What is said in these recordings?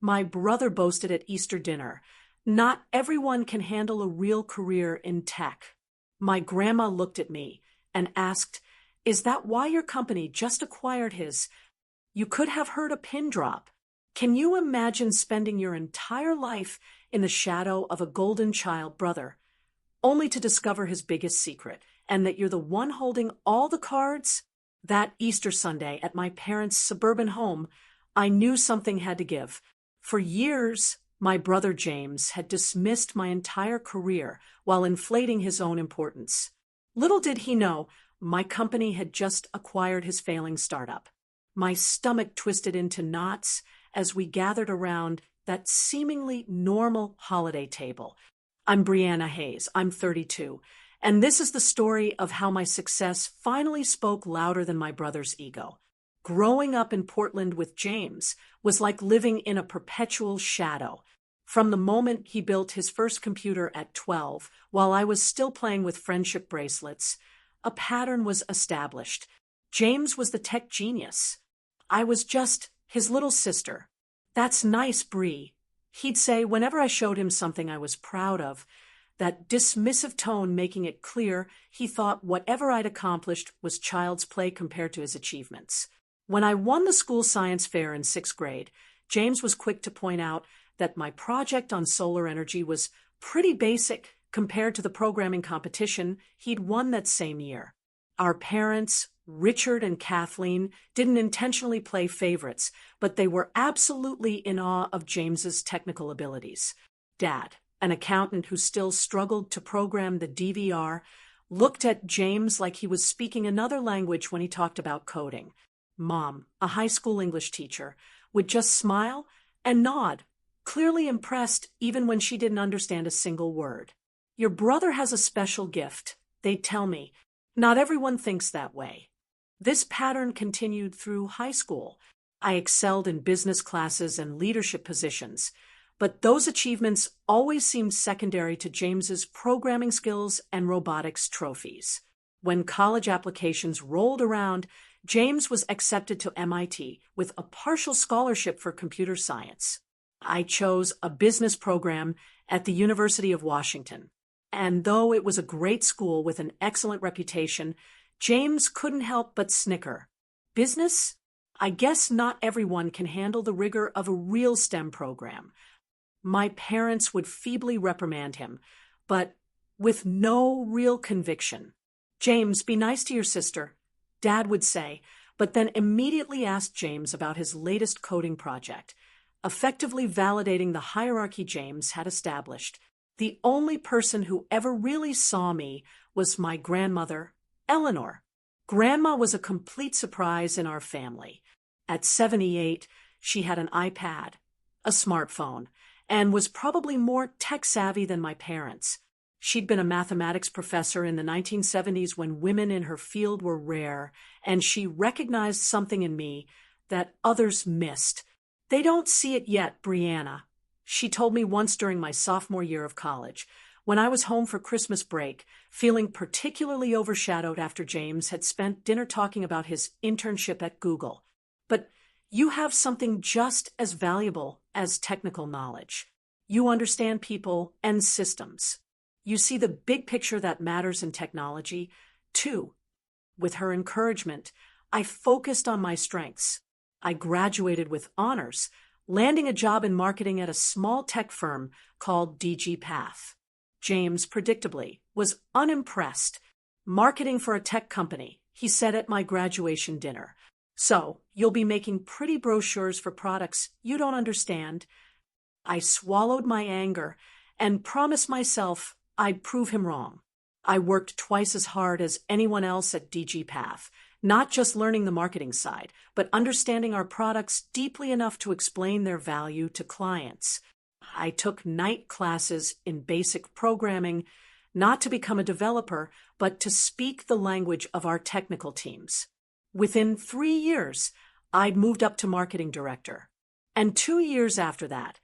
My brother boasted at Easter dinner, "Not everyone can handle a real career in tech." My grandma looked at me and asked, "Is that why your company just acquired his?" You could have heard a pin drop. Can you imagine spending your entire life in the shadow of a golden child brother, only to discover his biggest secret, and that you're the one holding all the cards? That Easter Sunday at my parents' suburban home, I knew something had to give. For years, my brother James had dismissed my entire career while inflating his own importance. Little did he know, my company had just acquired his failing startup. My stomach twisted into knots as we gathered around that seemingly normal holiday table. I'm Brianna Hayes. I'm 32. And this is the story of how my success finally spoke louder than my brother's ego. Growing up in Portland with James was like living in a perpetual shadow. From the moment he built his first computer at 12, while I was still playing with friendship bracelets, a pattern was established. James was the tech genius. I was just his little sister. "That's nice, Bree," he'd say whenever I showed him something I was proud of, that dismissive tone making it clear he thought whatever I'd accomplished was child's play compared to his achievements. When I won the school science fair in 6th grade, James was quick to point out that my project on solar energy was pretty basic compared to the programming competition he'd won that same year. Our parents, Richard and Kathleen, didn't intentionally play favorites, but they were absolutely in awe of James's technical abilities. Dad, an accountant who still struggled to program the DVR, looked at James like he was speaking another language when he talked about coding. Mom, a high school English teacher, would just smile and nod, clearly impressed even when she didn't understand a single word. "Your brother has a special gift," they'd tell me. "Not everyone thinks that way." This pattern continued through high school. I excelled in business classes and leadership positions, but those achievements always seemed secondary to James's programming skills and robotics trophies. When college applications rolled around, James was accepted to MIT with a partial scholarship for computer science. I chose a business program at the University of Washington. And though it was a great school with an excellent reputation, James couldn't help but snicker. "Business? I guess not everyone can handle the rigor of a real STEM program." My parents would feebly reprimand him, but with no real conviction. "James, be nice to your sister," Dad would say, but then immediately asked James about his latest coding project, effectively validating the hierarchy James had established. The only person who ever really saw me was my grandmother, Eleanor. Grandma was a complete surprise in our family. At 78, she had an iPad, a smartphone, and was probably more tech-savvy than my parents. She'd been a mathematics professor in the 1970s when women in her field were rare, and she recognized something in me that others missed. "They don't see it yet, Brianna," she told me once during my sophomore year of college, when I was home for Christmas break, feeling particularly overshadowed after James had spent dinner talking about his internship at Google. "But you have something just as valuable as technical knowledge. You understand people and systems. You see the big picture that matters in technology, too." With her encouragement, I focused on my strengths. I graduated with honors, landing a job in marketing at a small tech firm called DG Path. James, predictably, was unimpressed. "Marketing for a tech company," he said at my graduation dinner. "So, you'll be making pretty brochures for products you don't understand." I swallowed my anger and promised myself I'd prove him wrong. I worked twice as hard as anyone else at DG Path, not just learning the marketing side, but understanding our products deeply enough to explain their value to clients. I took night classes in basic programming, not to become a developer, but to speak the language of our technical teams. Within 3 years, I'd moved up to marketing director. And 2 years after that,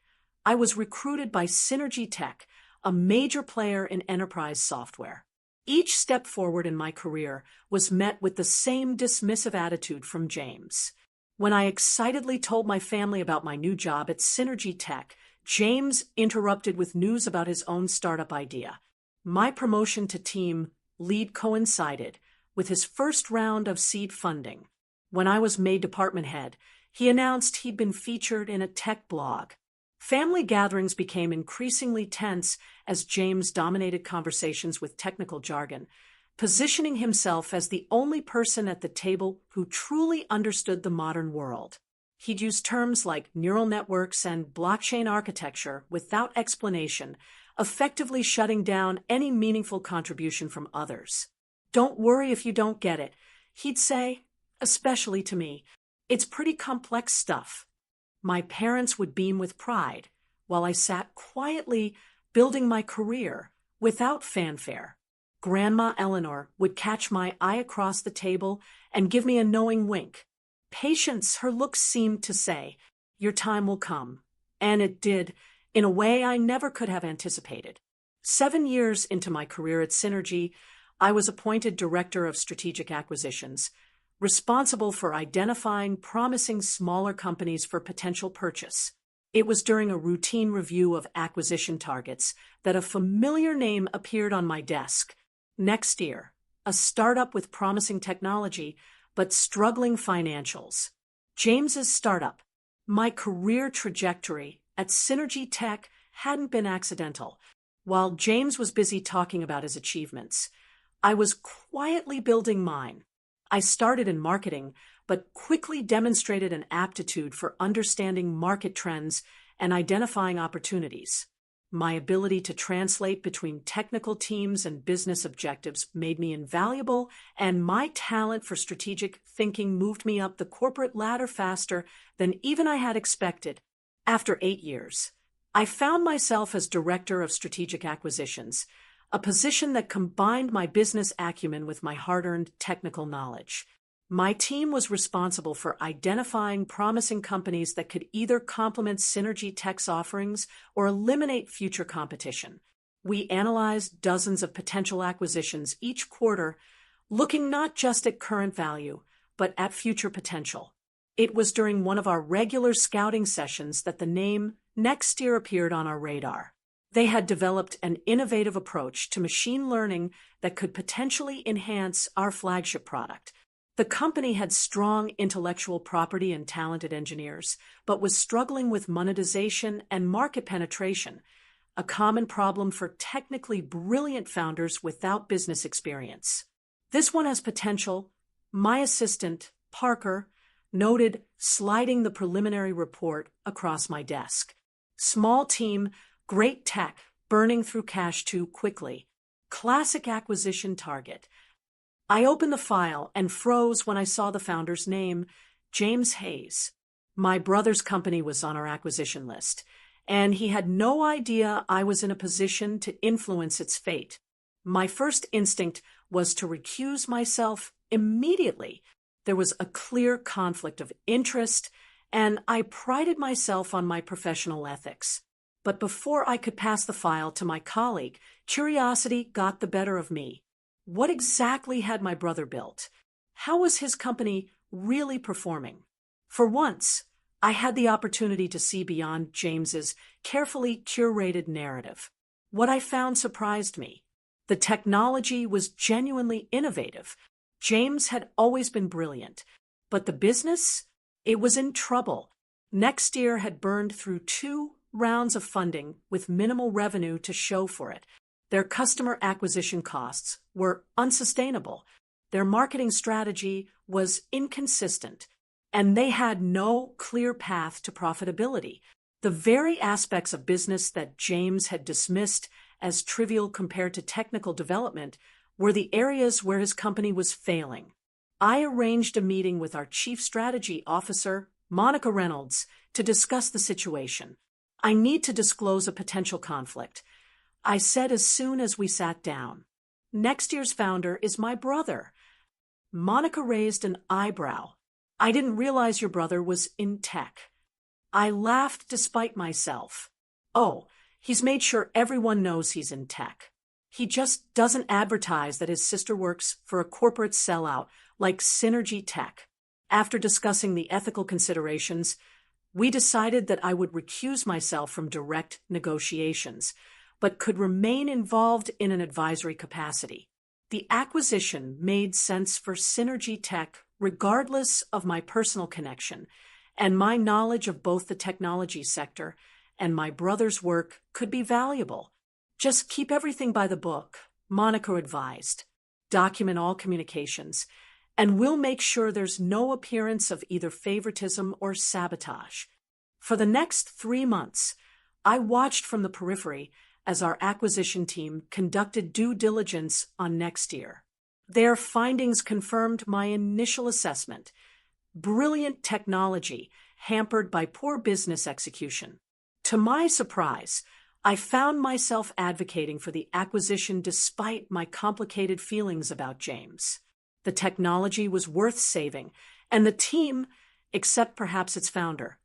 I was recruited by Synergy Tech, a major player in enterprise software. Each step forward in my career was met with the same dismissive attitude from James. When I excitedly told my family about my new job at Synergy Tech, James interrupted with news about his own startup idea. My promotion to team lead coincided with his first round of seed funding. When I was made department head, he announced he'd been featured in a tech blog. Family gatherings became increasingly tense as James dominated conversations with technical jargon, positioning himself as the only person at the table who truly understood the modern world. He'd use terms like neural networks and blockchain architecture without explanation, effectively shutting down any meaningful contribution from others. "Don't worry if you don't get it," he'd say, especially to me. "It's pretty complex stuff." My parents would beam with pride, while I sat quietly building my career without fanfare. Grandma Eleanor would catch my eye across the table and give me a knowing wink. Patience, her look seemed to say, "Your time will come." And it did, in a way I never could have anticipated. 7 years into my career at Synergy, I was appointed Director of Strategic Acquisitions, responsible for identifying promising smaller companies for potential purchase. It was during a routine review of acquisition targets that a familiar name appeared on my desk. Nexteer, a startup with promising technology but struggling financials. James's startup. My career trajectory at Synergy Tech hadn't been accidental. While James was busy talking about his achievements, I was quietly building mine. I started in marketing, but quickly demonstrated an aptitude for understanding market trends and identifying opportunities. My ability to translate between technical teams and business objectives made me invaluable, and my talent for strategic thinking moved me up the corporate ladder faster than even I had expected. After 8 years, I found myself as Director of Strategic Acquisitions, a position that combined my business acumen with my hard-earned technical knowledge. My team was responsible for identifying promising companies that could either complement Synergy Tech's offerings or eliminate future competition. We analyzed dozens of potential acquisitions each quarter, looking not just at current value, but at future potential. It was during one of our regular scouting sessions that the name Nexteer appeared on our radar. They had developed an innovative approach to machine learning that could potentially enhance our flagship product. The company had strong intellectual property and talented engineers, but was struggling with monetization and market penetration, a common problem for technically brilliant founders without business experience. "This one has potential," my assistant, Parker, noted, sliding the preliminary report across my desk. "Small team, great tech, burning through cash too quickly. Classic acquisition target." I opened the file and froze when I saw the founder's name, James Hayes. My brother's company was on our acquisition list, and he had no idea I was in a position to influence its fate. My first instinct was to recuse myself immediately. There was a clear conflict of interest, and I prided myself on my professional ethics. But before I could pass the file to my colleague, curiosity got the better of me. What exactly had my brother built? How was his company really performing? For once, I had the opportunity to see beyond James's carefully curated narrative. What I found surprised me. The technology was genuinely innovative. James had always been brilliant. But the business? It was in trouble. Nexteer had burned through 2 rounds of funding with minimal revenue to show for it. Their customer acquisition costs were unsustainable. Their marketing strategy was inconsistent, and they had no clear path to profitability. The very aspects of business that James had dismissed as trivial compared to technical development were the areas where his company was failing. I arranged a meeting with our Chief Strategy Officer, Monica Reynolds, to discuss the situation. "I need to disclose a potential conflict," I said as soon as we sat down. "Nexteer's founder is my brother." Monica raised an eyebrow. "I didn't realize your brother was in tech." I laughed despite myself. "Oh, he's made sure everyone knows he's in tech. He just doesn't advertise that his sister works for a corporate sellout like Synergy Tech." After discussing the ethical considerations, we decided that I would recuse myself from direct negotiations, but could remain involved in an advisory capacity. The acquisition made sense for Synergy Tech regardless of my personal connection, and my knowledge of both the technology sector and my brother's work could be valuable. Just keep everything by the book, Monica advised. Document all communications, and we'll make sure there's no appearance of either favoritism or sabotage. For the next 3 months, I watched from the periphery as our acquisition team conducted due diligence on Nexteer. Their findings confirmed my initial assessment: brilliant technology hampered by poor business execution. To my surprise, I found myself advocating for the acquisition despite my complicated feelings about James. The technology was worth saving, and the team, except perhaps its founder,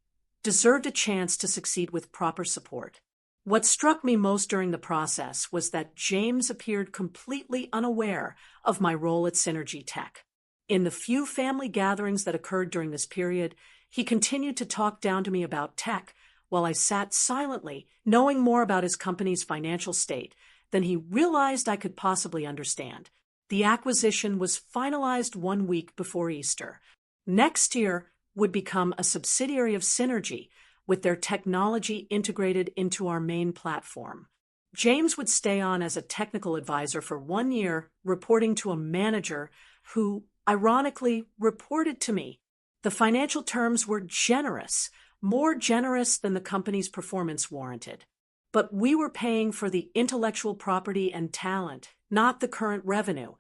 deserved a chance to succeed with proper support. What struck me most during the process was that James appeared completely unaware of my role at Synergy Tech. In the few family gatherings that occurred during this period, he continued to talk down to me about tech while I sat silently, knowing more about his company's financial state than he realized I could possibly understand. The acquisition was finalized 1 week before Easter. Nexteer would become a subsidiary of Synergy, with their technology integrated into our main platform. James would stay on as a technical advisor for 1 year, reporting to a manager who, ironically, reported to me. The financial terms were generous, more generous than the company's performance warranted. But we were paying for the intellectual property and talent, not the current revenue.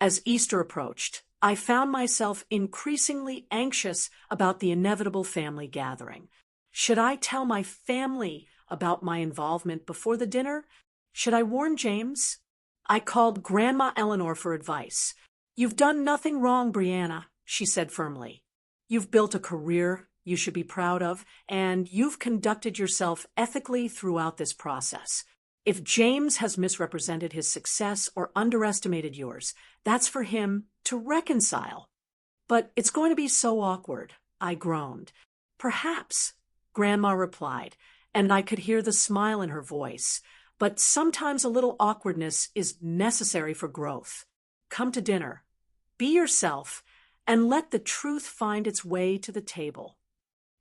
As Easter approached, I found myself increasingly anxious about the inevitable family gathering. Should I tell my family about my involvement before the dinner? Should I warn James? I called Grandma Eleanor for advice. "You've done nothing wrong, Brianna," she said firmly. "You've built a career you should be proud of, and you've conducted yourself ethically throughout this process. If James has misrepresented his success or underestimated yours, that's for him to reconcile." "But it's going to be so awkward," I groaned. "Perhaps," Grandma replied, and I could hear the smile in her voice. "But sometimes a little awkwardness is necessary for growth. Come to dinner, be yourself, and let the truth find its way to the table."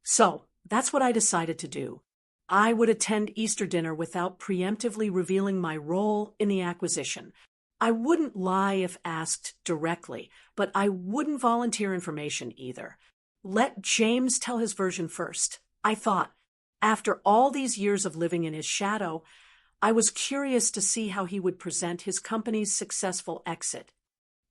So that's what I decided to do. I would attend Easter dinner without preemptively revealing my role in the acquisition. I wouldn't lie if asked directly, but I wouldn't volunteer information either. Let James tell his version first. I thought, after all these years of living in his shadow, I was curious to see how he would present his company's successful exit.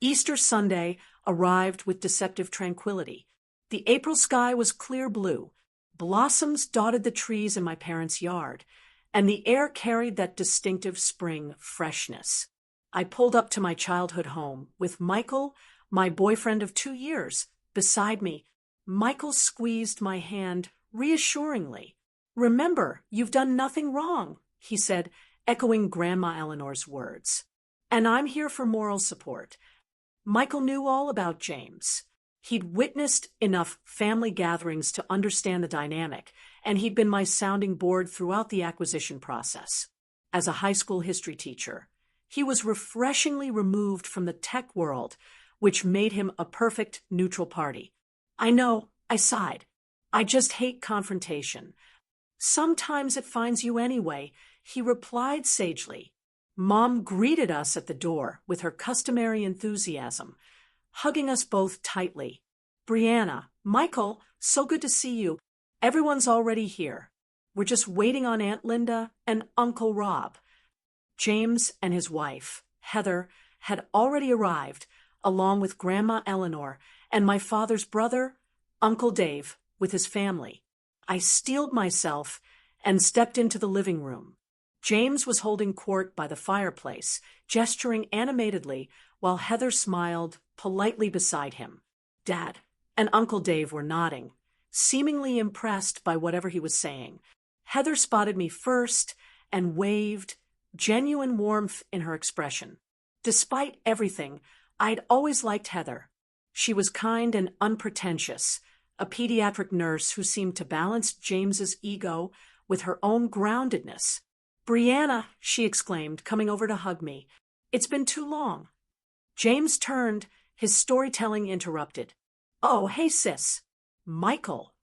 Easter Sunday arrived with deceptive tranquility. The April sky was clear blue. Blossoms dotted the trees in my parents' yard, and the air carried that distinctive spring freshness. I pulled up to my childhood home with Michael, my boyfriend of 2 years, beside me. Michael squeezed my hand reassuringly. "Remember, you've done nothing wrong," he said, echoing Grandma Eleanor's words. "And I'm here for moral support." Michael knew all about James. He'd witnessed enough family gatherings to understand the dynamic, and he'd been my sounding board throughout the acquisition process. As a high school history teacher, he was refreshingly removed from the tech world, which made him a perfect neutral party. "I know," I sighed. "I just hate confrontation." "Sometimes it finds you anyway," he replied sagely. Mom greeted us at the door with her customary enthusiasm, hugging us both tightly. "Brianna, Michael, so good to see you. Everyone's already here. We're just waiting on Aunt Linda and Uncle Rob." James and his wife, Heather, had already arrived, along with Grandma Eleanor and my father's brother, Uncle Dave, with his family. I steeled myself and stepped into the living room. James was holding court by the fireplace, gesturing animatedly, while Heather smiled politely beside him. Dad and Uncle Dave were nodding, seemingly impressed by whatever he was saying. Heather spotted me first and waved, genuine warmth in her expression. Despite everything, I'd always liked Heather. She was kind and unpretentious, a pediatric nurse who seemed to balance James's ego with her own groundedness. "Brianna," she exclaimed, coming over to hug me. "It's been too long." James turned, his storytelling interrupted. "Oh, hey, sis. Michael."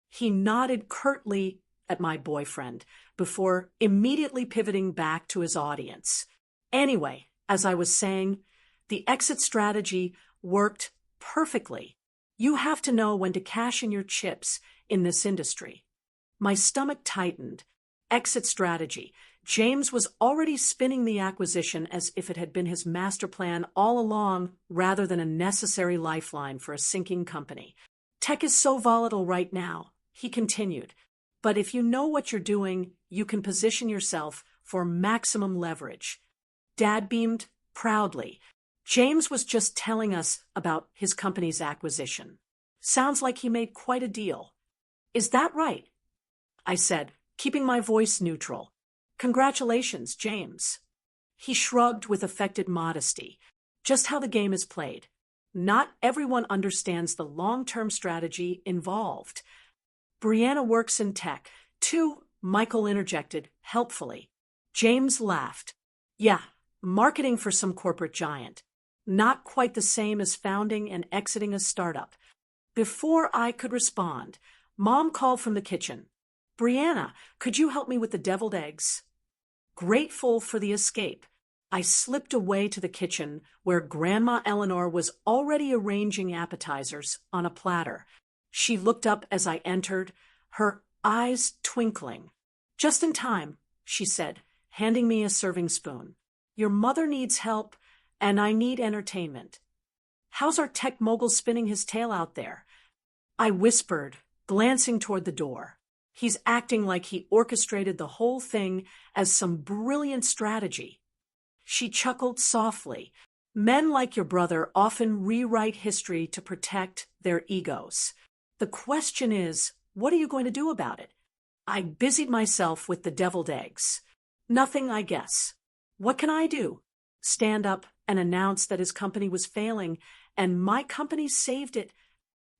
He nodded curtly at my boyfriend before immediately pivoting back to his audience. Anyway, as I was saying, the exit strategy worked perfectly. You have to know when to cash in your chips in this industry. My stomach tightened. Exit strategy. James was already spinning the acquisition as if it had been his master plan all along rather than a necessary lifeline for a sinking company. "Tech is so volatile right now," he continued, "but if you know what you're doing, you can position yourself for maximum leverage." Dad beamed proudly. James was just telling us about his company's acquisition. "Sounds like he made quite a deal." "Is that right?" I said, keeping my voice neutral. "Congratulations, James." He shrugged with affected modesty. "Just how the game is played. Not everyone understands the long-term strategy involved." "Brianna works in tech, too," Michael interjected, helpfully. James laughed. "Yeah, marketing for some corporate giant. Not quite the same as founding and exiting a startup." Before I could respond, Mom called from the kitchen. "Brianna, could you help me with the deviled eggs?" Grateful for the escape, I slipped away to the kitchen where Grandma Eleanor was already arranging appetizers on a platter. She looked up as I entered, her eyes twinkling. "Just in time," she said, handing me a serving spoon. "Your mother needs help, and I need entertainment. How's our tech mogul spinning his tail out there?" I whispered, glancing toward the door. "He's acting like he orchestrated the whole thing as some brilliant strategy." She chuckled softly. "Men like your brother often rewrite history to protect their egos. The question is, what are you going to do about it?" I busied myself with the deviled eggs. "Nothing, I guess." "What can I do?" "Stand up and announce that his company was failing, and my company saved it."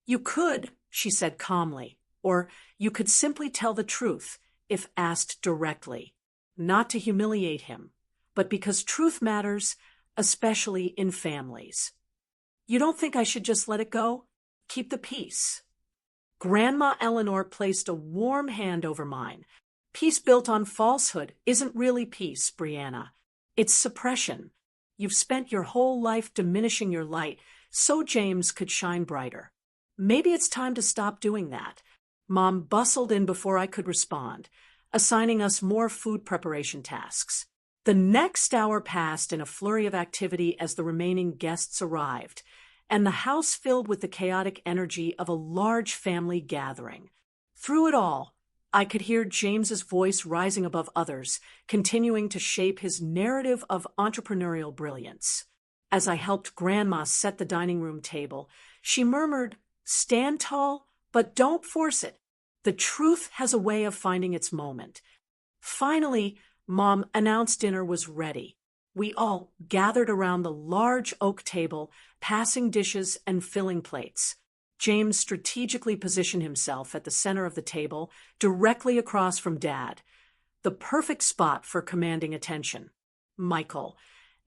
"You could," she said calmly, "or you could simply tell the truth if asked directly. Not to humiliate him, but because truth matters, especially in families." "You don't think I should just let it go? Keep the peace?" Grandma Eleanor placed a warm hand over mine. "Peace built on falsehood isn't really peace, Brianna. It's suppression. You've spent your whole life diminishing your light so James could shine brighter. Maybe it's time to stop doing that." Mom bustled in before I could respond, assigning us more food preparation tasks. The next hour passed in a flurry of activity as the remaining guests arrived, and the house filled with the chaotic energy of a large family gathering. Through it all, I could hear James's voice rising above others, continuing to shape his narrative of entrepreneurial brilliance. As I helped Grandma set the dining room table, she murmured, "Stand tall, but don't force it. The truth has a way of finding its moment." Finally, Mom announced dinner was ready. We all gathered around the large oak table, passing dishes and filling plates. James strategically positioned himself at the center of the table, directly across from Dad, the perfect spot for commanding attention. Michael,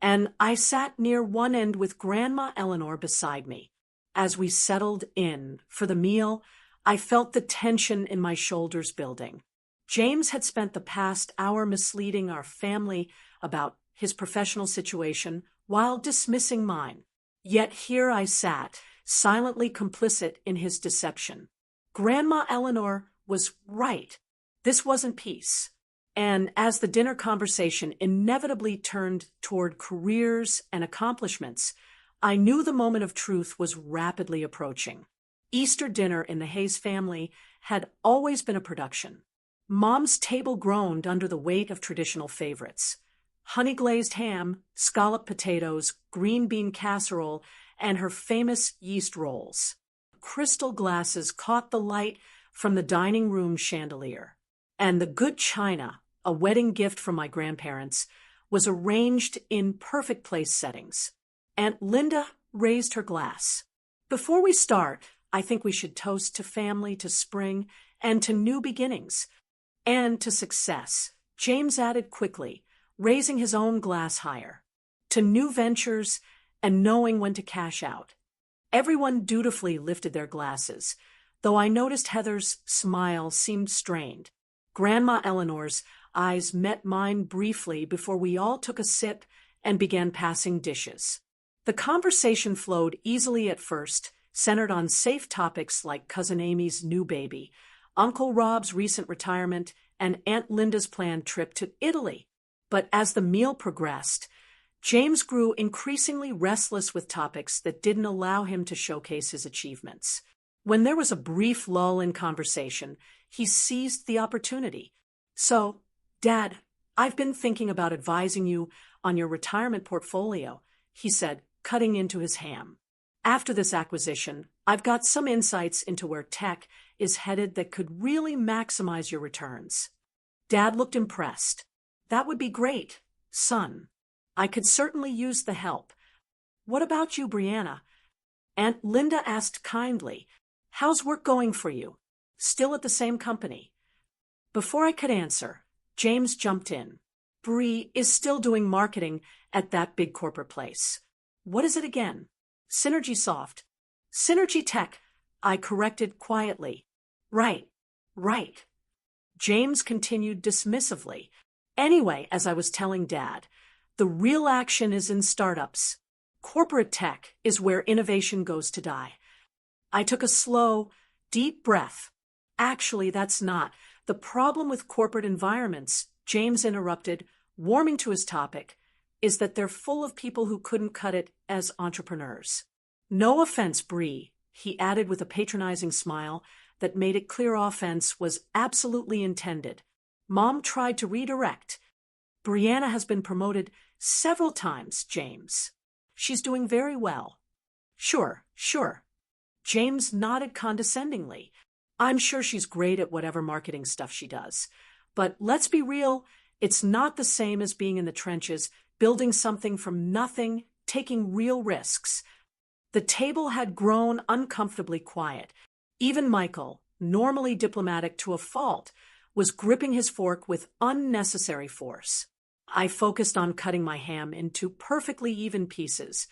and I sat near one end with Grandma Eleanor beside me. As we settled in for the meal, I felt the tension in my shoulders building. James had spent the past hour misleading our family about his professional situation while dismissing mine. Yet here I sat, silently complicit in his deception. Grandma Eleanor was right. This wasn't peace. And as the dinner conversation inevitably turned toward careers and accomplishments, I knew the moment of truth was rapidly approaching. Easter dinner in the Hayes family had always been a production. Mom's table groaned under the weight of traditional favorites. Honey-glazed ham, scalloped potatoes, green bean casserole, and her famous yeast rolls. Crystal glasses caught the light from the dining room chandelier, and the good china, a wedding gift from my grandparents, was arranged in perfect place settings. Aunt Linda raised her glass. Before we start, I think we should toast to family, to spring, and to new beginnings. And to success, James added quickly, raising his own glass higher. To new ventures and knowing when to cash out. Everyone dutifully lifted their glasses, though I noticed Heather's smile seemed strained. Grandma Eleanor's eyes met mine briefly before we all took a sip and began passing dishes. The conversation flowed easily at first, centered on safe topics like Cousin Amy's new baby, Uncle Rob's recent retirement, and Aunt Linda's planned trip to Italy. But as the meal progressed, James grew increasingly restless with topics that didn't allow him to showcase his achievements. When there was a brief lull in conversation, he seized the opportunity. "So, Dad, I've been thinking about advising you on your retirement portfolio," he said, cutting into his ham. "After this acquisition, I've got some insights into where tech is headed that could really maximize your returns." Dad looked impressed. "That would be great, son. I could certainly use the help. What about you, Brianna?" Aunt Linda asked kindly, "How's work going for you? Still at the same company?" Before I could answer, James jumped in. "Bree is still doing marketing at that big corporate place." "What is it again?" "Synergy Soft." "Synergy Tech," I corrected quietly. Right. James continued dismissively. "Anyway, as I was telling Dad, the real action is in startups. Corporate tech is where innovation goes to die." I took a slow, deep breath. "Actually, that's not the problem with corporate environments," James interrupted, warming to his topic, "is that they're full of people who couldn't cut it as entrepreneurs." "No offense, Bree," he added with a patronizing smile that made it clear offense was absolutely intended. "Mom tried to redirect. Brianna has been promoted several times, James. She's doing very well." Sure. James nodded condescendingly. "I'm sure she's great at whatever marketing stuff she does. But let's be real, it's not the same as being in the trenches, building something from nothing, taking real risks." The table had grown uncomfortably quiet. Even Michael, normally diplomatic to a fault, was gripping his fork with unnecessary force. I focused on cutting my ham into perfectly even pieces,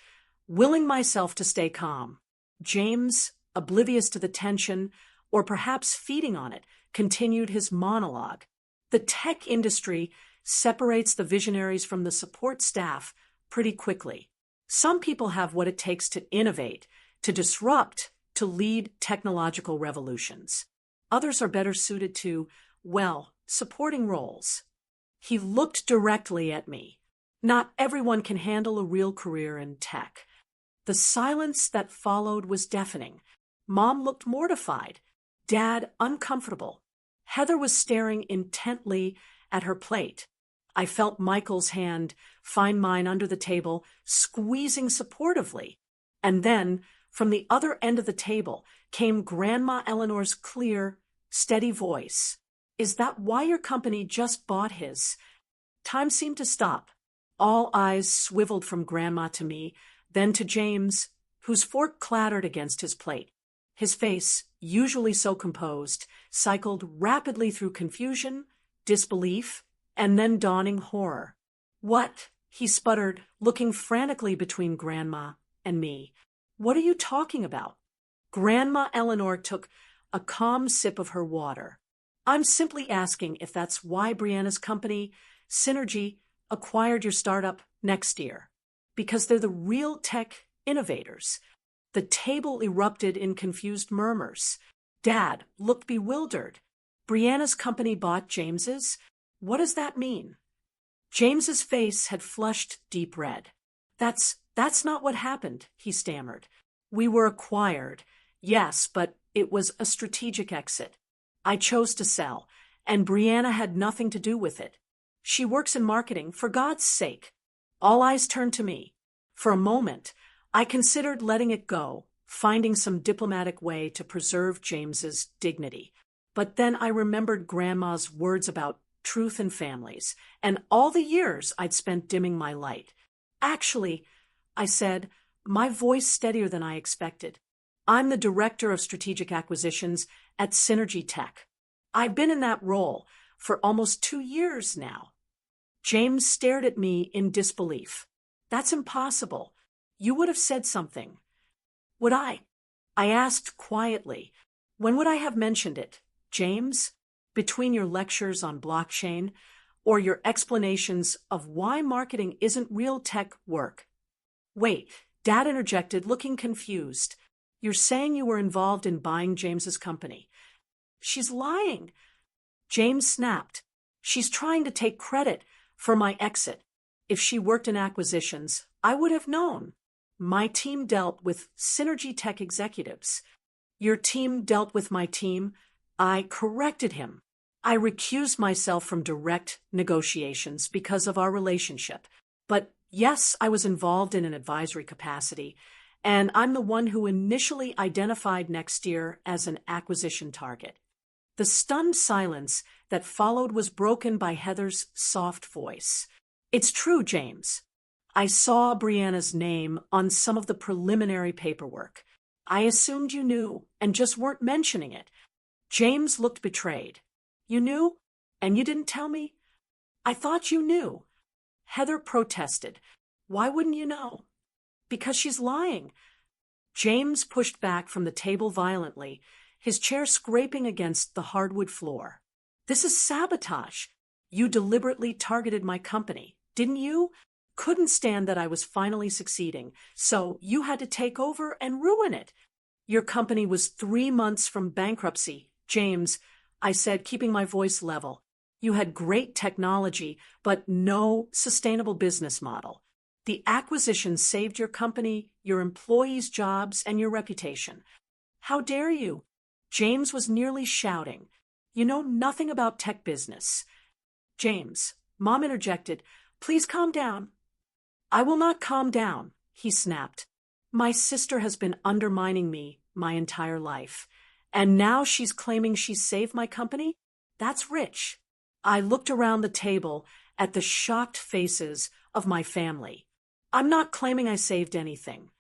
willing myself to stay calm. James, oblivious to the tension, or perhaps feeding on it, continued his monologue. "The tech industry separates the visionaries from the support staff pretty quickly. Some people have what it takes to innovate, to disrupt, to lead technological revolutions. Others are better suited to, well, supporting roles." He looked directly at me. "Not everyone can handle a real career in tech." The silence that followed was deafening. Mom looked mortified. Dad uncomfortable. Heather was staring intently at her plate. I felt Michael's hand find mine under the table, squeezing supportively. And then, from the other end of the table, came Grandma Eleanor's clear, steady voice. "Is that why your company just bought his?" Time seemed to stop. All eyes swiveled from Grandma to me, then to James, whose fork clattered against his plate. His face, usually so composed, cycled rapidly through confusion, disbelief, and then dawning horror. "What?" he sputtered, looking frantically between Grandma and me. "What are you talking about?" Grandma Eleanor took a calm sip of her water. "I'm simply asking if that's why Brianna's company, Synergy, acquired your startup next year. Because they're the real tech innovators." The table erupted in confused murmurs. Dad looked bewildered. "Brianna's company bought James's? What does that mean?" James's face had flushed deep red. That's not what happened," he stammered. "We were acquired, yes, but it was a strategic exit. I chose to sell, and Brianna had nothing to do with it. She works in marketing, for God's sake." All eyes turned to me. For a moment, I considered letting it go, finding some diplomatic way to preserve James's dignity. But then I remembered Grandma's words about truth and families, and all the years I'd spent dimming my light. "Actually," I said, my voice steadier than I expected, I'm the Director of Strategic Acquisitions at Synergy Tech. I've been in that role for almost 2 years now. James stared at me in disbelief. That's impossible. You would have said something. Would I? I asked quietly. When would I have mentioned it, James? Between your lectures on blockchain or your explanations of why marketing isn't real tech work? Wait, Dad interjected, looking confused. You're saying you were involved in buying James's company. She's lying. James snapped. She's trying to take credit for my exit. If she worked in acquisitions, I would have known. My team dealt with Synergy Tech executives. Your team dealt with my team. I corrected him. I recused myself from direct negotiations because of our relationship. But yes, I was involved in an advisory capacity, and I'm the one who initially identified Nexteer as an acquisition target. The stunned silence that followed was broken by Heather's soft voice. It's true, James. I saw Brianna's name on some of the preliminary paperwork. I assumed you knew and just weren't mentioning it. James looked betrayed. You knew? And you didn't tell me? I thought you knew. Heather protested. Why wouldn't you know? Because she's lying. James pushed back from the table violently, his chair scraping against the hardwood floor. This is sabotage. You deliberately targeted my company, didn't you? Couldn't stand that I was finally succeeding, so you had to take over and ruin it. Your company was 3 months from bankruptcy, James, I said, keeping my voice level. You had great technology, but no sustainable business model. The acquisition saved your company, your employees' jobs, and your reputation. How dare you? James was nearly shouting. You know nothing about tech business. James, Mom interjected, please calm down. I will not calm down, he snapped. My sister has been undermining me my entire life, and now she's claiming she saved my company? That's rich. I looked around the table at the shocked faces of my family. I'm not claiming I saved anything.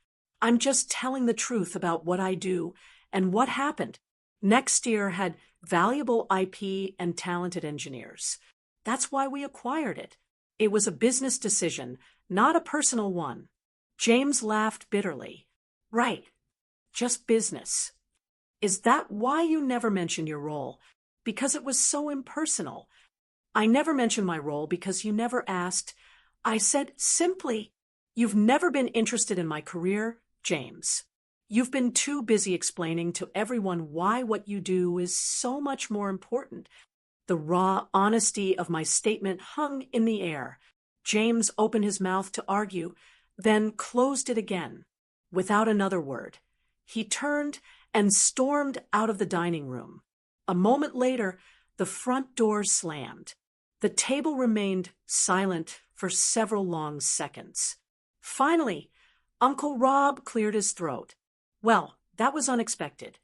I'm just telling the truth about what I do and what happened. Nexteer had valuable IP and talented engineers. That's why we acquired it. It was a business decision, not a personal one. James laughed bitterly. Right. Just business. Is that why you never mentioned your role? Because it was so impersonal. I never mentioned my role because you never asked. I said simply, you've never been interested in my career, James. You've been too busy explaining to everyone why what you do is so much more important. The raw honesty of my statement hung in the air. James opened his mouth to argue, then closed it again, without another word. He turned and stormed out of the dining room. A moment later, the front door slammed. The table remained silent for several long seconds. Finally, Uncle Rob cleared his throat. Well, that was unexpected.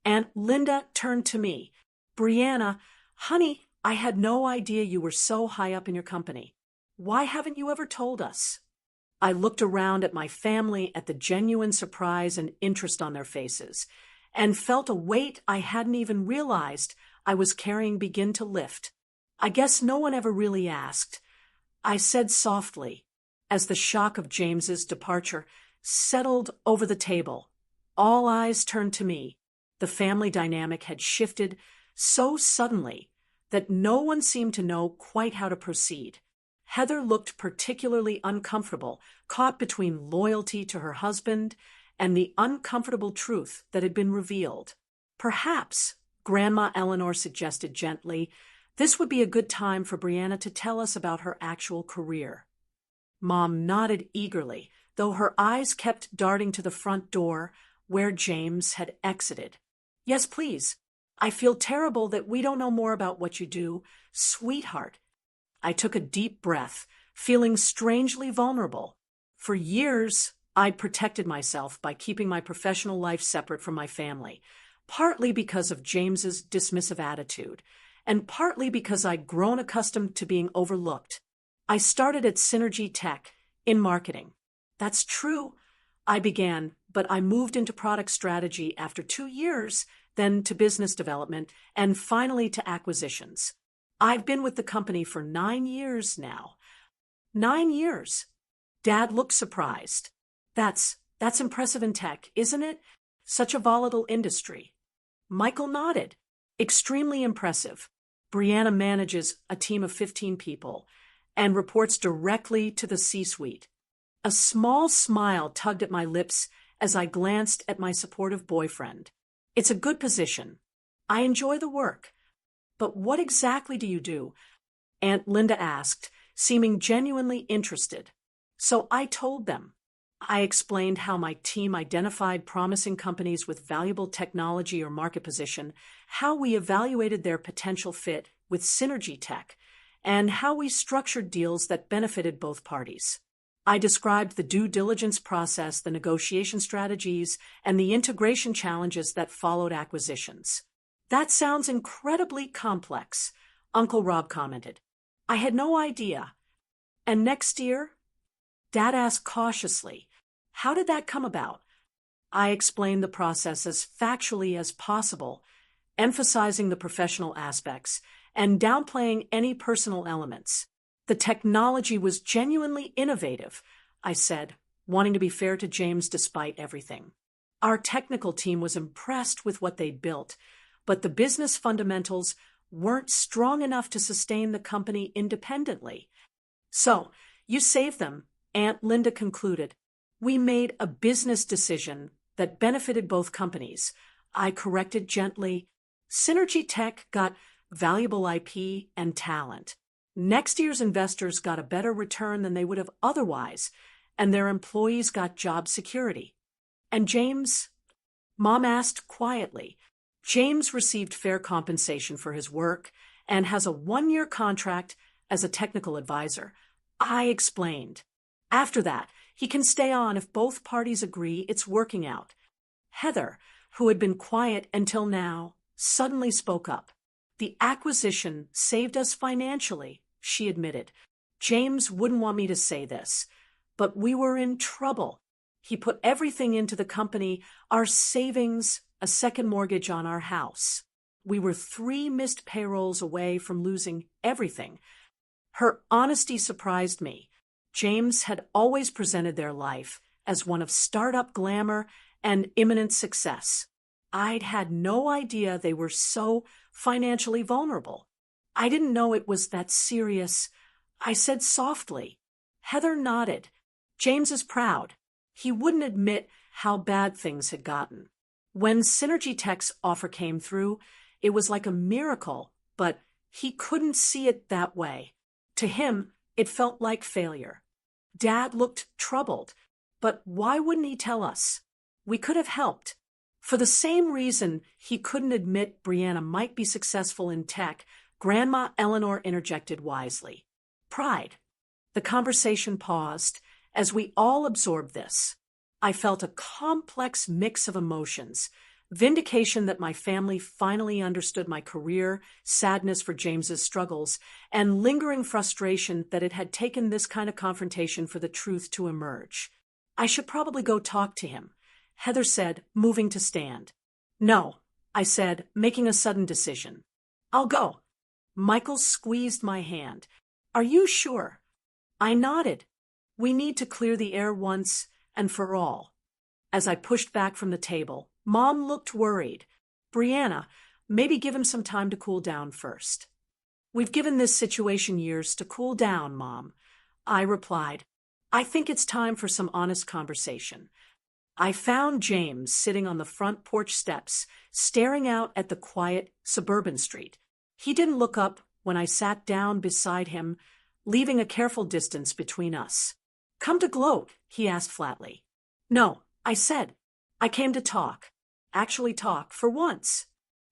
Aunt Linda turned to me. Brianna, honey, I had no idea you were so high up in your company. Why haven't you ever told us? I looked around at my family at the genuine surprise and interest on their faces, and felt a weight I hadn't even realized I was carrying begin to lift. I guess no one ever really asked. I said softly, as the shock of James's departure settled over the table. All eyes turned to me. The family dynamic had shifted so suddenly that no one seemed to know quite how to proceed. Heather looked particularly uncomfortable, caught between loyalty to her husband and the uncomfortable truth that had been revealed. Perhaps, Grandma Eleanor suggested gently, this would be a good time for Brianna to tell us about her actual career. Mom nodded eagerly, though her eyes kept darting to the front door where James had exited. Yes, please. I feel terrible that we don't know more about what you do. Sweetheart. I took a deep breath, feeling strangely vulnerable. For years, I'd protected myself by keeping my professional life separate from my family, partly because of James's dismissive attitude, and partly because I'd grown accustomed to being overlooked. I started at Synergy Tech, in marketing. That's true, I began, but I moved into product strategy after 2 years, then to business development, and finally to acquisitions. I've been with the company for 9 years now. 9 years. Dad looked surprised. That's impressive in tech, isn't it? Such a volatile industry. Michael nodded. Extremely impressive. Brianna manages a team of 15 people and reports directly to the C-suite. A small smile tugged at my lips as I glanced at my supportive boyfriend. It's a good position. I enjoy the work. But what exactly do you do? Aunt Linda asked, seeming genuinely interested. So I told them. I explained how my team identified promising companies with valuable technology or market position, how we evaluated their potential fit with synergy tech, and how we structured deals that benefited both parties. I described the due diligence process, the negotiation strategies, and the integration challenges that followed acquisitions. That sounds incredibly complex, Uncle Rob commented. I had no idea. And next year? Dad asked cautiously. How did that come about? I explained the process as factually as possible, emphasizing the professional aspects and downplaying any personal elements. The technology was genuinely innovative, I said, wanting to be fair to James despite everything. Our technical team was impressed with what they'd built, but the business fundamentals weren't strong enough to sustain the company independently. So, you saved them, Aunt Linda concluded. We made a business decision that benefited both companies. I corrected gently. Synergy Tech got valuable IP and talent. Next year's investors got a better return than they would have otherwise, and their employees got job security. And James? Mom asked quietly. James received fair compensation for his work and has a 1-year contract as a technical advisor. I explained. After that, he can stay on if both parties agree it's working out. Heather, who had been quiet until now, suddenly spoke up. The acquisition saved us financially, she admitted. James wouldn't want me to say this, but we were in trouble. He put everything into the company, our savings, a second mortgage on our house. We were 3 missed payrolls away from losing everything. Her honesty surprised me. James had always presented their life as one of startup glamour and imminent success. I'd had no idea they were so financially vulnerable. I didn't know it was that serious. I said softly. Heather nodded. James is proud. He wouldn't admit how bad things had gotten. When Synergy Tech's offer came through, it was like a miracle, but he couldn't see it that way. To him, it felt like failure. Dad looked troubled, but why wouldn't he tell us? We could have helped. For the same reason he couldn't admit Brianna might be successful in tech, Grandma Eleanor interjected wisely. Pride. The conversation paused as we all absorbed this. I felt a complex mix of emotions. Vindication that my family finally understood my career, sadness for James's struggles, and lingering frustration that it had taken this kind of confrontation for the truth to emerge. I should probably go talk to him, Heather said, moving to stand. No, I said, making a sudden decision. I'll go. Michael squeezed my hand. Are you sure? I nodded. We need to clear the air once and for all. As I pushed back from the table, Mom looked worried. Brianna, maybe give him some time to cool down first. We've given this situation years to cool down, Mom. I replied. I think it's time for some honest conversation. I found James sitting on the front porch steps, staring out at the quiet suburban street. He didn't look up when I sat down beside him, leaving a careful distance between us. Come to gloat, he asked flatly. No, I said. I came to talk. Actually talk, for once.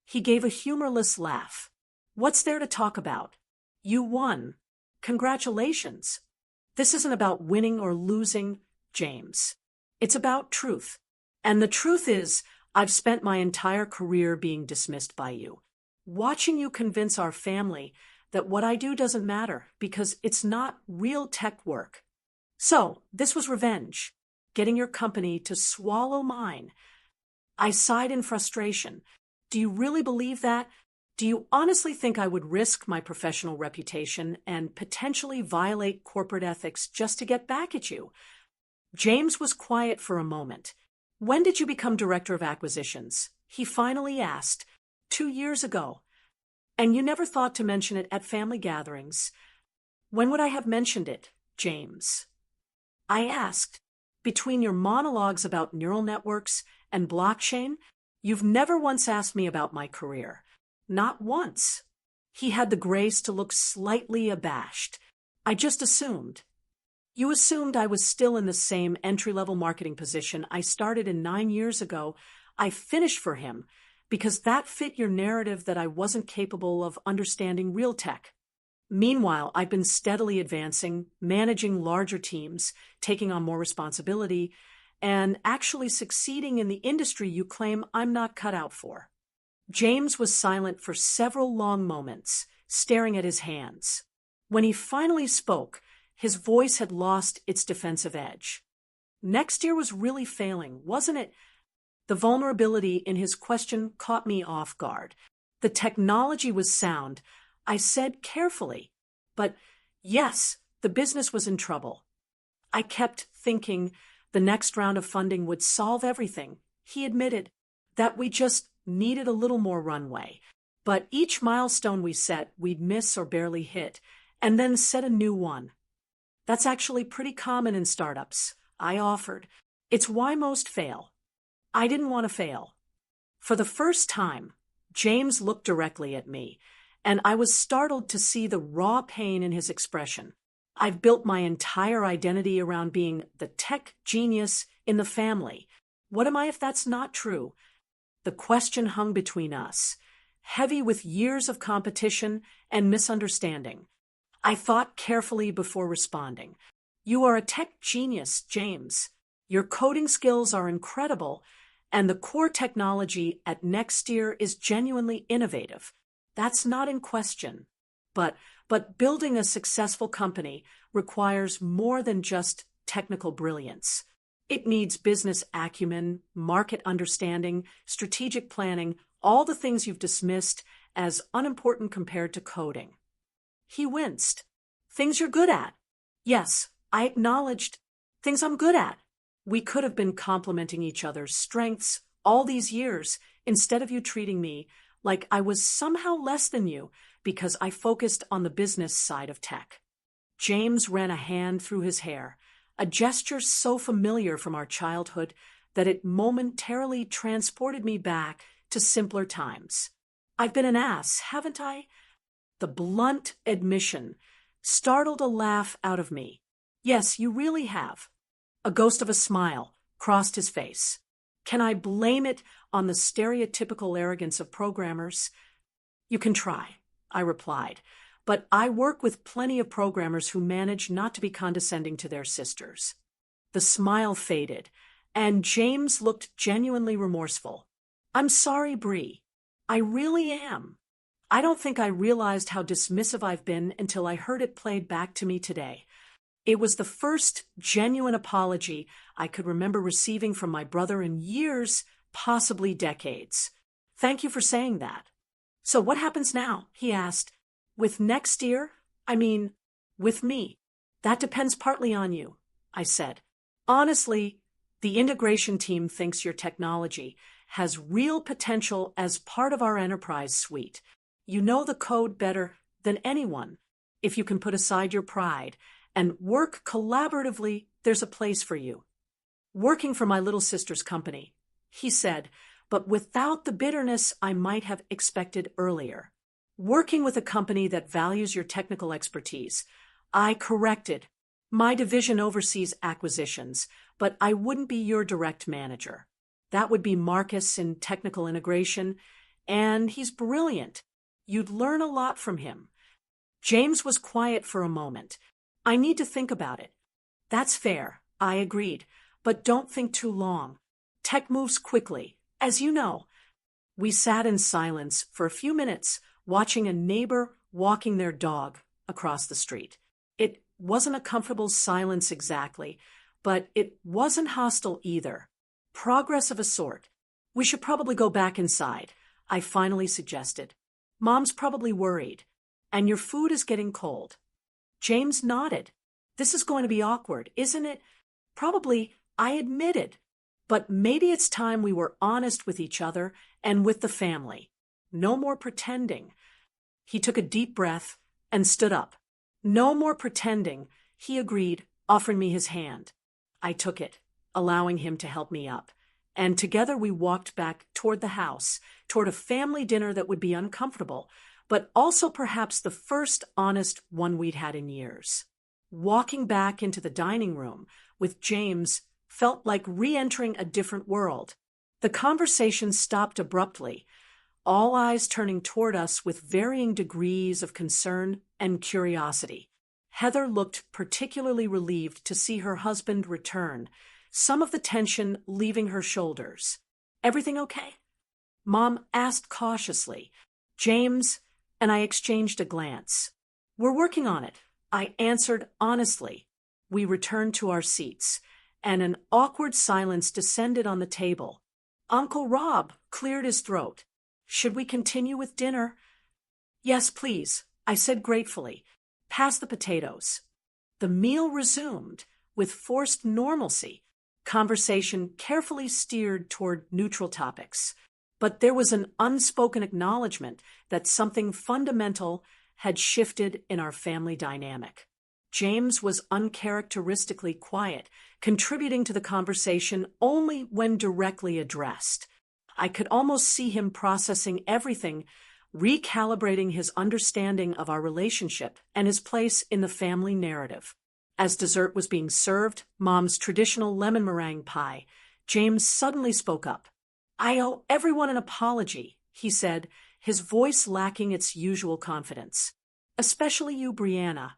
He gave a humorless laugh. What's there to talk about? You won. Congratulations. This isn't about winning or losing, James. It's about truth. And the truth is, I've spent my entire career being dismissed by you. Watching you convince our family that what I do doesn't matter because it's not real tech work. So, this was revenge. getting your company to swallow mine. I sighed in frustration. Do you really believe that? Do you honestly think I would risk my professional reputation and potentially violate corporate ethics just to get back at you? James was quiet for a moment. When did you become director of acquisitions? He finally asked. 2 years ago. And you never thought to mention it at family gatherings. When would I have mentioned it, James? I asked. Between your monologues about neural networks and blockchain, you've never once asked me about my career. Not once. He had the grace to look slightly abashed. I just assumed. You assumed I was still in the same entry-level marketing position I started in 9 years ago. I finished for him because that fit your narrative that I wasn't capable of understanding real tech. Meanwhile, I've been steadily advancing, managing larger teams, taking on more responsibility, and actually succeeding in the industry you claim I'm not cut out for. James was silent for several long moments, staring at his hands. When he finally spoke, his voice had lost its defensive edge. Next year was really failing, wasn't it? The vulnerability in his question caught me off guard. The technology was sound, I said carefully. But yes, the business was in trouble. I kept thinking the next round of funding would solve everything. He admitted that we just needed a little more runway. But each milestone we set, we'd miss or barely hit, and then set a new one. That's actually pretty common in startups, I offered. It's why most fail. I didn't want to fail. For the first time, James looked directly at me, and I was startled to see the raw pain in his expression. I've built my entire identity around being the tech genius in the family. What am I if that's not true? The question hung between us, heavy with years of competition and misunderstanding. I thought carefully before responding. You are a tech genius, James. Your coding skills are incredible, and the core technology at Nexteer is genuinely innovative. That's not in question. But building a successful company requires more than just technical brilliance. It needs business acumen, market understanding, strategic planning, all the things you've dismissed as unimportant compared to coding. He winced. Things you're good at. Yes, I acknowledged. Things I'm good at. We could have been complementing each other's strengths all these years instead of you treating me like I was somehow less than you because I focused on the business side of tech. James ran a hand through his hair, a gesture so familiar from our childhood that it momentarily transported me back to simpler times. I've been an ass, haven't I? The blunt admission startled a laugh out of me. Yes, you really have. A ghost of a smile crossed his face. Can I blame it on the stereotypical arrogance of programmers? You can try, I replied, but I work with plenty of programmers who manage not to be condescending to their sisters. The smile faded, and James looked genuinely remorseful. I'm sorry, Bree. I really am. I don't think I realized how dismissive I've been until I heard it played back to me today. It was the first genuine apology I could remember receiving from my brother in years, possibly decades. Thank you for saying that. So what happens now? He asked. With Nexteer? With me. That depends partly on you, I said. Honestly, the integration team thinks your technology has real potential as part of our enterprise suite. You know the code better than anyone. If you can put aside your pride and work collaboratively, there's a place for you. Working for my little sister's company, he said, but without the bitterness I might have expected earlier. Working with a company that values your technical expertise, I corrected. My division oversees acquisitions, but I wouldn't be your direct manager. That would be Marcus in technical integration, and he's brilliant. You'd learn a lot from him. James was quiet for a moment. I need to think about it. That's fair, I agreed, but don't think too long. Tech moves quickly, as you know. We sat in silence for a few minutes, watching a neighbor walking their dog across the street. It wasn't a comfortable silence exactly, but it wasn't hostile either. Progress of a sort. We should probably go back inside, I finally suggested. Mom's probably worried. And your food is getting cold. James nodded. This is going to be awkward, isn't it? Probably, I admitted. But maybe it's time we were honest with each other and with the family. No more pretending. He took a deep breath and stood up. No more pretending, he agreed, offering me his hand. I took it, allowing him to help me up. And together we walked back toward the house, toward a family dinner that would be uncomfortable, but also perhaps the first honest one we'd had in years. Walking back into the dining room with James felt like re-entering a different world. The conversation stopped abruptly, all eyes turning toward us with varying degrees of concern and curiosity. Heather looked particularly relieved to see her husband return, some of the tension leaving her shoulders. Everything okay? Mom asked cautiously. James and I exchanged a glance. We're working on it, I answered honestly. We returned to our seats, and an awkward silence descended on the table. Uncle Rob cleared his throat. Should we continue with dinner? Yes, please, I said gratefully. Pass the potatoes. The meal resumed with forced normalcy. Conversation carefully steered toward neutral topics. But there was an unspoken acknowledgement that something fundamental had shifted in our family dynamic. James was uncharacteristically quiet, contributing to the conversation only when directly addressed. I could almost see him processing everything, recalibrating his understanding of our relationship and his place in the family narrative. As dessert was being served, Mom's traditional lemon meringue pie, James suddenly spoke up. I owe everyone an apology, he said, his voice lacking its usual confidence. Especially you, Brianna.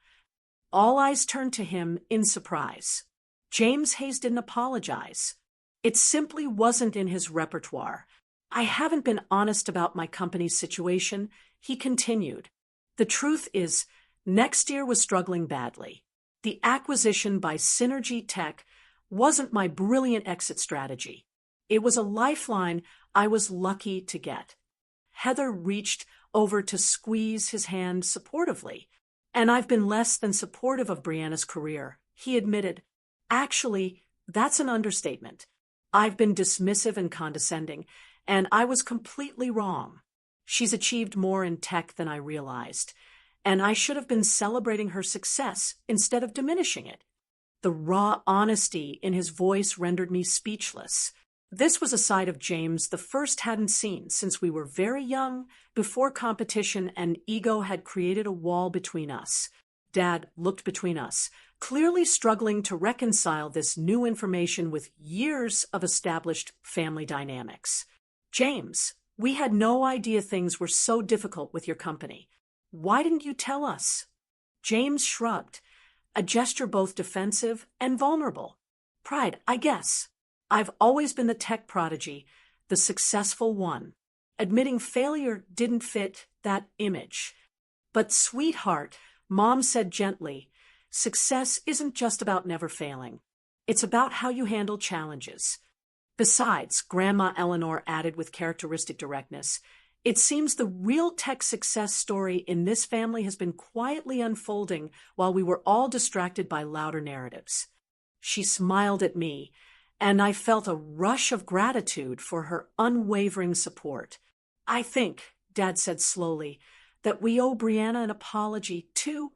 All eyes turned to him in surprise. James Hayes didn't apologize. It simply wasn't in his repertoire. I haven't been honest about my company's situation, he continued. The truth is, Next Year was struggling badly. The acquisition by Synergy Tech wasn't my brilliant exit strategy. It was a lifeline I was lucky to get. Heather reached over to squeeze his hand supportively. And I've been less than supportive of Brianna's career, he admitted. Actually, that's an understatement. I've been dismissive and condescending, and I was completely wrong. She's achieved more in tech than I realized, and I should have been celebrating her success instead of diminishing it. The raw honesty in his voice rendered me speechless. This was a side of James the first hadn't seen since we were very young, before competition and ego had created a wall between us. Dad looked between us, clearly struggling to reconcile this new information with years of established family dynamics. James, we had no idea things were so difficult with your company. Why didn't you tell us? James shrugged, a gesture both defensive and vulnerable. Pride, I guess. I've always been the tech prodigy, the successful one. Admitting failure didn't fit that image. But sweetheart, Mom said gently, success isn't just about never failing. It's about how you handle challenges. Besides, Grandma Eleanor added with characteristic directness, it seems the real tech success story in this family has been quietly unfolding while we were all distracted by louder narratives. She smiled at me, and I felt a rush of gratitude for her unwavering support. I think, Dad said slowly, that we owe Brianna an apology, too.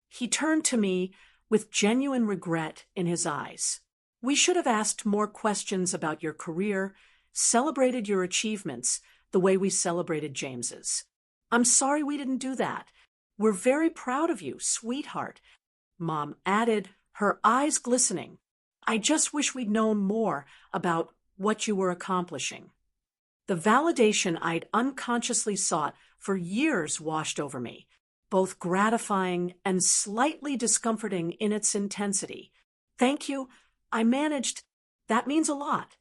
He turned to me with genuine regret in his eyes. We should have asked more questions about your career, celebrated your achievements the way we celebrated James's. I'm sorry we didn't do that. We're very proud of you, sweetheart, Mom added, her eyes glistening. I just wish we'd known more about what you were accomplishing. The validation I'd unconsciously sought for years washed over me, both gratifying and slightly discomforting in its intensity. Thank you. I managed. That means a lot.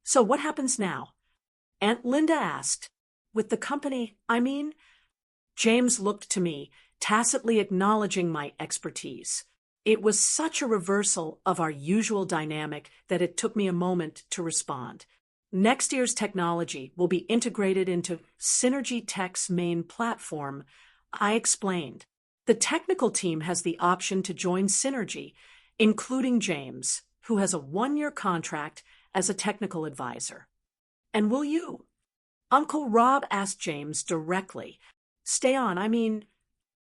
So what happens now? Aunt Linda asked. With the company, I mean? James looked to me, tacitly acknowledging my expertise. It was such a reversal of our usual dynamic that it took me a moment to respond. Next year's technology will be integrated into Synergy Tech's main platform, I explained. The technical team has the option to join Synergy, including James, who has a 1-year contract as a technical advisor. And will you? Uncle Rob asked James directly. Stay on, I mean.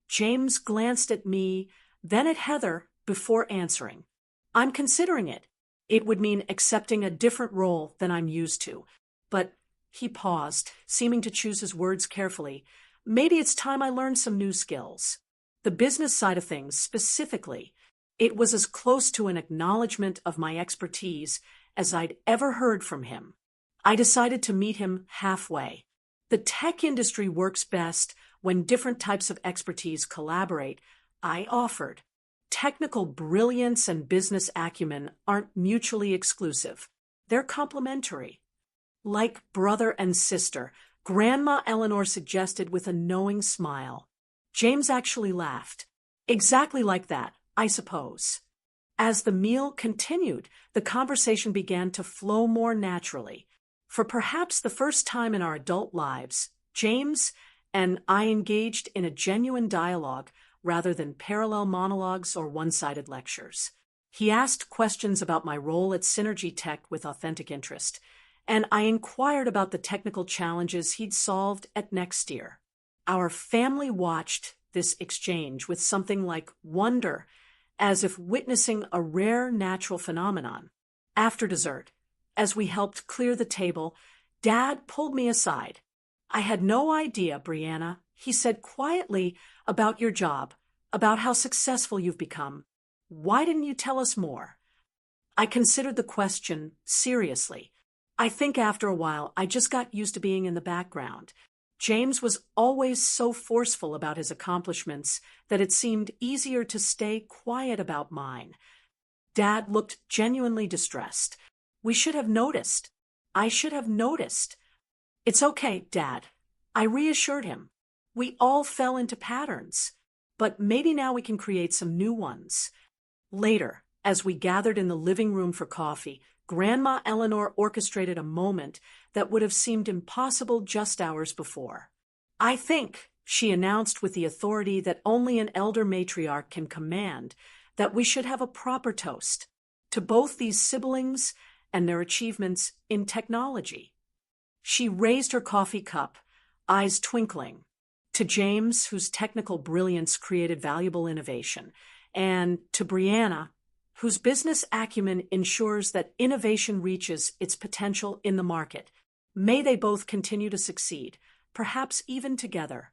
James glanced at me, then at Heather, before answering. I'm considering it. It would mean accepting a different role than I'm used to. But he paused, seeming to choose his words carefully. Maybe it's time I learned some new skills. The business side of things, specifically. It was as close to an acknowledgement of my expertise as I'd ever heard from him. I decided to meet him halfway. The tech industry works best when different types of expertise collaborate, I offered. Technical brilliance and business acumen aren't mutually exclusive. They're complementary. Like brother and sister, Grandma Eleanor suggested with a knowing smile. James actually laughed. Exactly like that, I suppose. As the meal continued, the conversation began to flow more naturally. For perhaps the first time in our adult lives, James and I engaged in a genuine dialogue rather than parallel monologues or one-sided lectures. He asked questions about my role at Synergy Tech with authentic interest, and I inquired about the technical challenges he'd solved at Nexteer. Our family watched this exchange with something like wonder, as if witnessing a rare natural phenomenon. After dessert, as we helped clear the table, Dad pulled me aside. I had no idea, Brianna, he said quietly, about your job, about how successful you've become. Why didn't you tell us more? I considered the question seriously. I think after a while I just got used to being in the background. James was always so forceful about his accomplishments that it seemed easier to stay quiet about mine. Dad looked genuinely distressed. We should have noticed. I should have noticed. It's okay, Dad. I reassured him. We all fell into patterns, but maybe now we can create some new ones. Later, as we gathered in the living room for coffee, Grandma Eleanor orchestrated a moment that would have seemed impossible just hours before. I think, she announced with the authority that only an elder matriarch can command, that we should have a proper toast to both these siblings and their achievements in technology. She raised her coffee cup, eyes twinkling, to James, whose technical brilliance created valuable innovation, and to Brianna, whose business acumen ensures that innovation reaches its potential in the market. May they both continue to succeed, perhaps even together.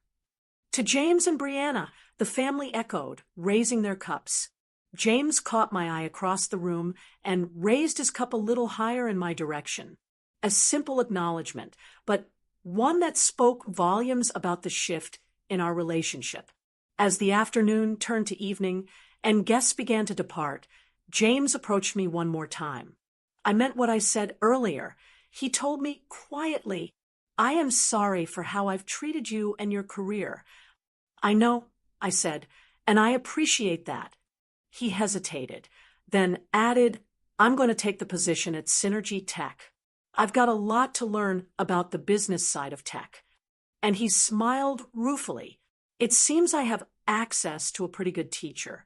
To James and Brianna, the family echoed, raising their cups. James caught my eye across the room and raised his cup a little higher in my direction. A simple acknowledgement, but one that spoke volumes about the shift in our relationship. As the afternoon turned to evening and guests began to depart, James approached me one more time. I meant what I said earlier. He told me quietly, I am sorry for how I've treated you and your career. I know, I said, and I appreciate that. He hesitated, then added, I'm going to take the position at Synergy Tech. I've got a lot to learn about the business side of tech. And he smiled ruefully. It seems I have access to a pretty good teacher.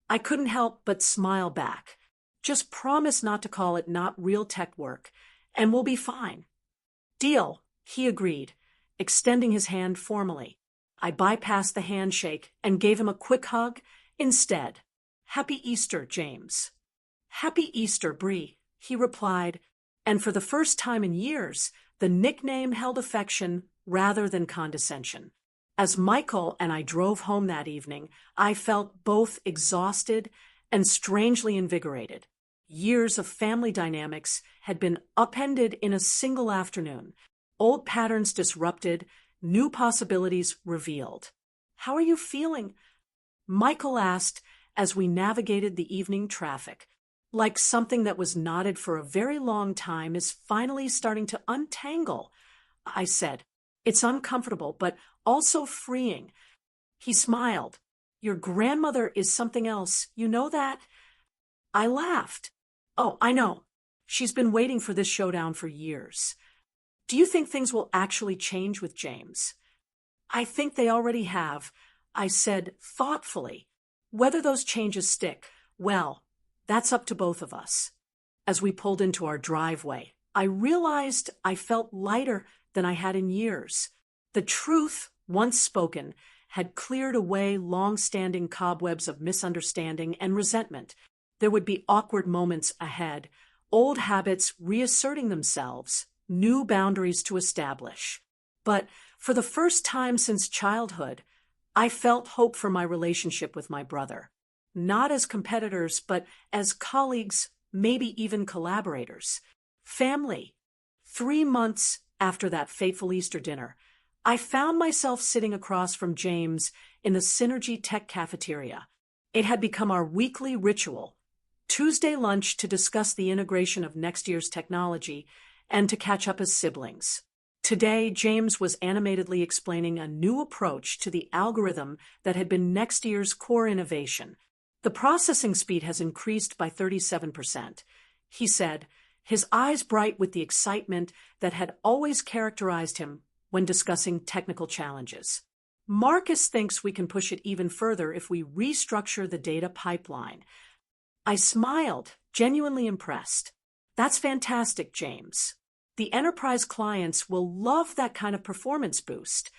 I couldn't help but smile back. Just promise not to call it not real tech work, and we'll be fine. Deal, he agreed, extending his hand formally. I bypassed the handshake and gave him a quick hug instead. Happy Easter, James. Happy Easter, Bree, he replied, and for the first time in years, the nickname held affection rather than condescension. As Michael and I drove home that evening, I felt both exhausted and strangely invigorated. Years of family dynamics had been upended in a single afternoon, old patterns disrupted, new possibilities revealed. How are you feeling? Michael asked as we navigated the evening traffic, like something that was knotted for a very long time is finally starting to untangle. I said, it's uncomfortable, but also freeing. He smiled. Your grandmother is something else, you know that? I laughed. Oh, I know. She's been waiting for this showdown for years. Do you think things will actually change with James? I think they already have, I said thoughtfully. Whether those changes stick, well, that's up to both of us. As we pulled into our driveway, I realized I felt lighter than I had in years. The truth, once spoken, had cleared away long-standing cobwebs of misunderstanding and resentment. There would be awkward moments ahead, old habits reasserting themselves, new boundaries to establish. But for the first time since childhood, I felt hope for my relationship with my brother. Not as competitors, but as colleagues, maybe even collaborators. Family. 3 months after that fateful Easter dinner, I found myself sitting across from James in the Synergy Tech cafeteria. It had become our weekly ritual, Tuesday lunch to discuss the integration of next year's technology and to catch up as siblings. Today, James was animatedly explaining a new approach to the algorithm that had been next year's core innovation. The processing speed has increased by 37%, he said, his eyes bright with the excitement that had always characterized him when discussing technical challenges. Marcus thinks we can push it even further if we restructure the data pipeline. I smiled, genuinely impressed. That's fantastic, James. The enterprise clients will love that kind of performance boost.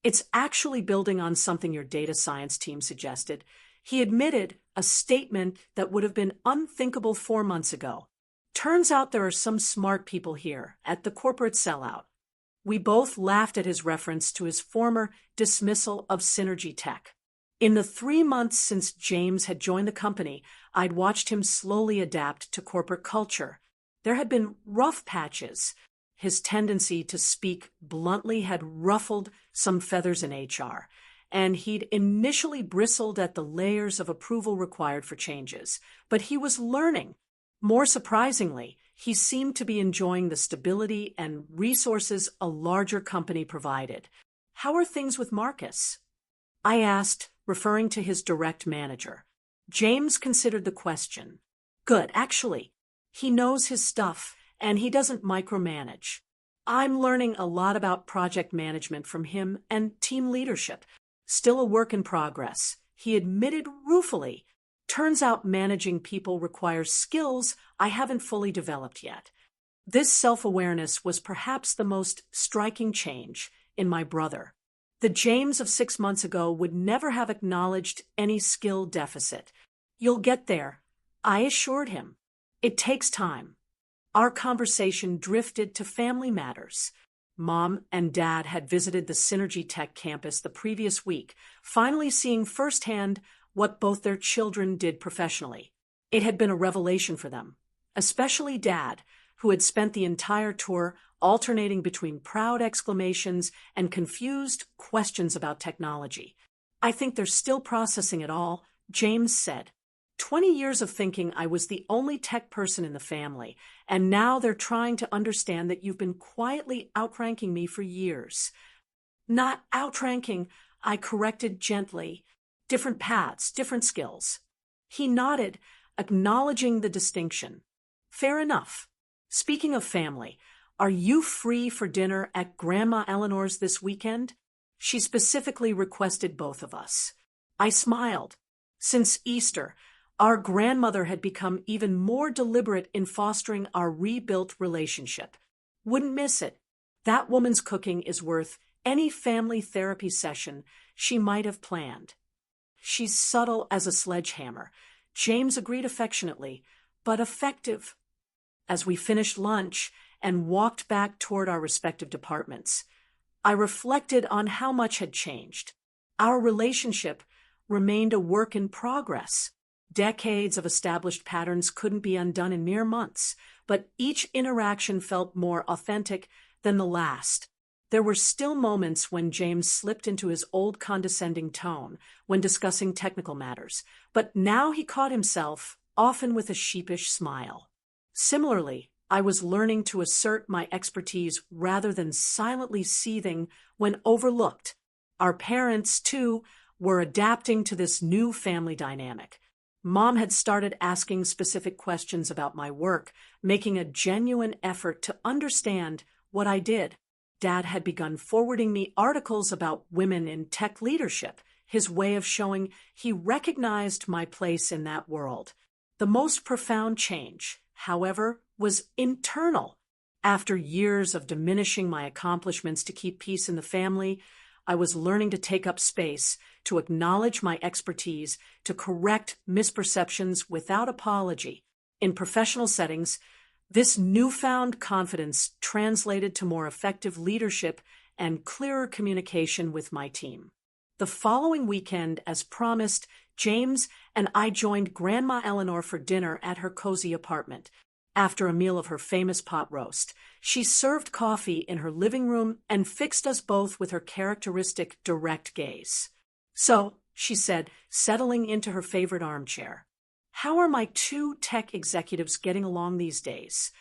It's actually building on something your data science team suggested. He admitted a statement that would have been unthinkable 4 months ago. Turns out there are some smart people here at the corporate sellout. We both laughed at his reference to his former dismissal of Synergy Tech. In the 3 months since James had joined the company, I'd watched him slowly adapt to corporate culture. There had been rough patches. His tendency to speak bluntly had ruffled some feathers in HR, and he'd initially bristled at the layers of approval required for changes. But he was learning. More surprisingly, he seemed to be enjoying the stability and resources a larger company provided. How are things with Marcus? I asked, referring to his direct manager. James considered the question. Good, actually. He knows his stuff, and he doesn't micromanage. I'm learning a lot about project management from him and team leadership. Still a work in progress, he admitted ruefully. Turns out managing people requires skills I haven't fully developed yet. This self-awareness was perhaps the most striking change in my brother. The James of 6 months ago would never have acknowledged any skill deficit. You'll get there, I assured him. It takes time. Our conversation drifted to family matters. Mom and Dad had visited the Synergy Tech campus the previous week, finally seeing firsthand what both their children did professionally. It had been a revelation for them, especially Dad, who had spent the entire tour alternating between proud exclamations and confused questions about technology. I think they're still processing it all, James said. 20 years of thinking I was the only tech person in the family, and now they're trying to understand that you've been quietly outranking me for years. Not outranking, I corrected gently. Different paths, different skills. He nodded, acknowledging the distinction. Fair enough. Speaking of family, are you free for dinner at Grandma Eleanor's this weekend? She specifically requested both of us. I smiled. Since Easter, our grandmother had become even more deliberate in fostering our rebuilt relationship. Wouldn't miss it. That woman's cooking is worth any family therapy session she might have planned. She's subtle as a sledgehammer. James agreed affectionately, but effective. As we finished lunch and walked back toward our respective departments, I reflected on how much had changed. Our relationship remained a work in progress. Decades of established patterns couldn't be undone in mere months, but each interaction felt more authentic than the last. There were still moments when James slipped into his old condescending tone when discussing technical matters, but now he caught himself, often with a sheepish smile. Similarly, I was learning to assert my expertise rather than silently seething when overlooked. Our parents, too, were adapting to this new family dynamic. Mom had started asking specific questions about my work, making a genuine effort to understand what I did. Dad had begun forwarding me articles about women in tech leadership, his way of showing he recognized my place in that world. The most profound change, however, was internal. After years of diminishing my accomplishments to keep peace in the family, I was learning to take up space, to acknowledge my expertise, to correct misperceptions without apology. In professional settings, this newfound confidence translated to more effective leadership and clearer communication with my team. The following weekend, as promised, James and I joined Grandma Eleanor for dinner at her cozy apartment. After a meal of her famous pot roast, she served coffee in her living room and fixed us both with her characteristic direct gaze. "So," she said, settling into her favorite armchair, "how are my two tech executives getting along these days?"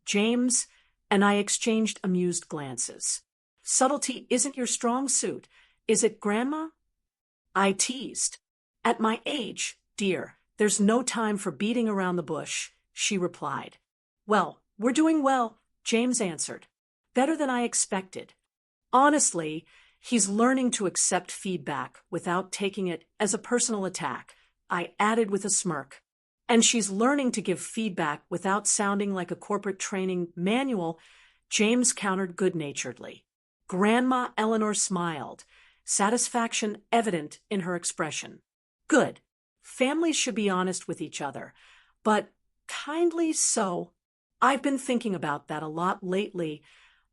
James and I exchanged amused glances. "Subtlety isn't your strong suit, is it, Grandma?" I teased. "At my age, dear, there's no time for beating around the bush," she replied. "Well, we're doing well," James answered. "Better than I expected. Honestly, he's learning to accept feedback without taking it as a personal attack," I added with a smirk. "And she's learning to give feedback without sounding like a corporate training manual," James countered good-naturedly. Grandma Eleanor smiled, satisfaction evident in her expression. "Good. Families should be honest with each other, but kindly so." "I've been thinking about that a lot lately,"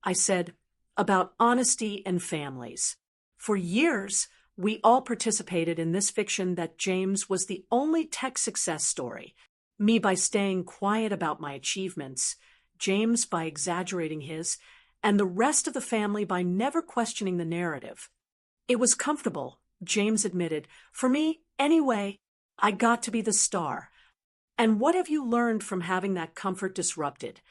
I said, "about honesty and families. For years, we all participated in this fiction that James was the only tech success story. Me by staying quiet about my achievements, James by exaggerating his, and the rest of the family by never questioning the narrative. It was comfortable," James admitted. "For me, anyway. I got to be the star." "And what have you learned from having that comfort disrupted?"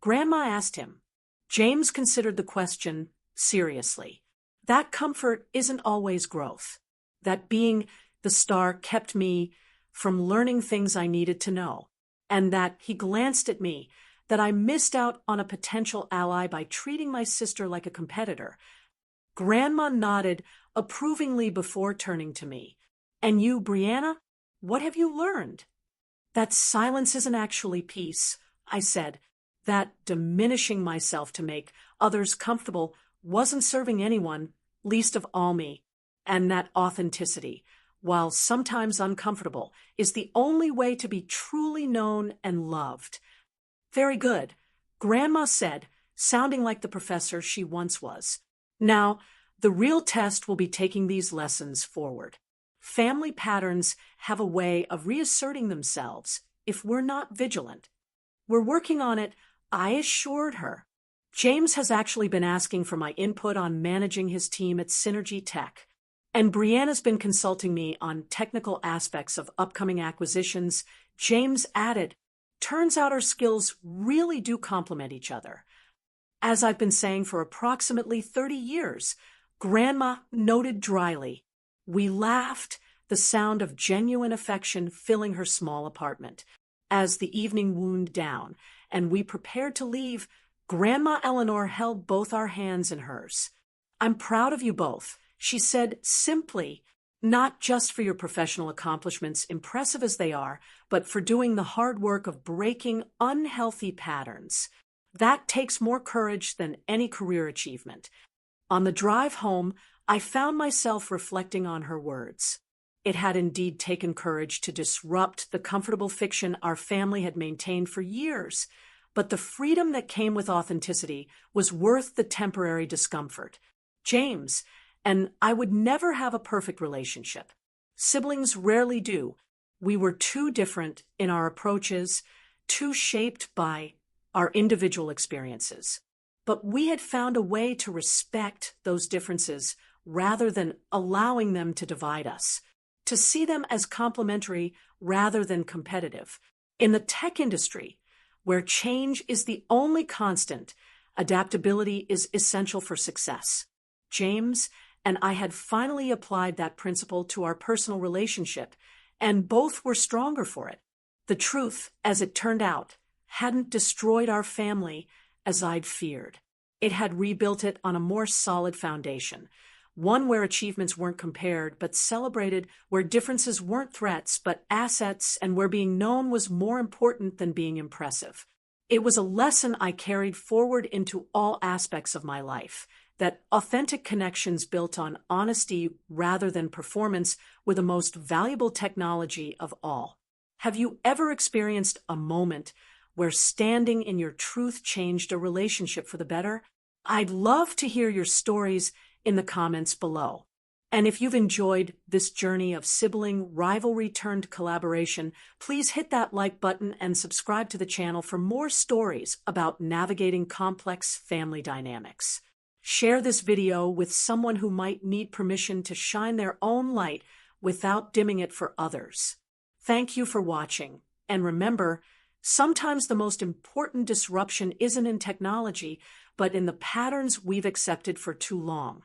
Grandma asked him. James considered the question seriously. "That comfort isn't always growth. That being the star kept me from learning things I needed to know. And that," he glanced at me, "that I missed out on a potential ally by treating my sister like a competitor." Grandma nodded approvingly before turning to me. "And you, Brianna, what have you learned?" "That silence isn't actually peace," I said. "That diminishing myself to make others comfortable wasn't serving anyone, least of all me. And that authenticity, while sometimes uncomfortable, is the only way to be truly known and loved." "Very good," Grandma said, sounding like the professor she once was. "Now, the real test will be taking these lessons forward. Family patterns have a way of reasserting themselves if we're not vigilant. We're working on it," I assured her. "James has actually been asking for my input on managing his team at Synergy Tech. And Brianna's been consulting me on technical aspects of upcoming acquisitions." James added, "Turns out our skills really do complement each other." "As I've been saying for approximately 30 years, Grandma noted dryly. We laughed, the sound of genuine affection filling her small apartment. As the evening wound down, and we prepared to leave, Grandma Eleanor held both our hands in hers. "I'm proud of you both," she said simply, "not just for your professional accomplishments, impressive as they are, but for doing the hard work of breaking unhealthy patterns. That takes more courage than any career achievement." On the drive home, I found myself reflecting on her words. It had indeed taken courage to disrupt the comfortable fiction our family had maintained for years, but the freedom that came with authenticity was worth the temporary discomfort. James and I would never have a perfect relationship. Siblings rarely do. We were too different in our approaches, too shaped by our individual experiences. But we had found a way to respect those differences rather than allowing them to divide us, to see them as complementary rather than competitive. In the tech industry, where change is the only constant, adaptability is essential for success. James and I had finally applied that principle to our personal relationship, and both were stronger for it. The truth, as it turned out, hadn't destroyed our family as I'd feared. It had rebuilt it on a more solid foundation, one where achievements weren't compared but celebrated, where differences weren't threats but assets, and where being known was more important than being impressive. It was a lesson I carried forward into all aspects of my life, that authentic connections built on honesty rather than performance were the most valuable technology of all. Have you ever experienced a moment where standing in your truth changed a relationship for the better? I'd love to hear your stories in the comments below. And if you've enjoyed this journey of sibling rivalry turned collaboration, please hit that like button and subscribe to the channel for more stories about navigating complex family dynamics. Share this video with someone who might need permission to shine their own light without dimming it for others. Thank you for watching, and remember, sometimes the most important disruption isn't in technology, but in the patterns we've accepted for too long.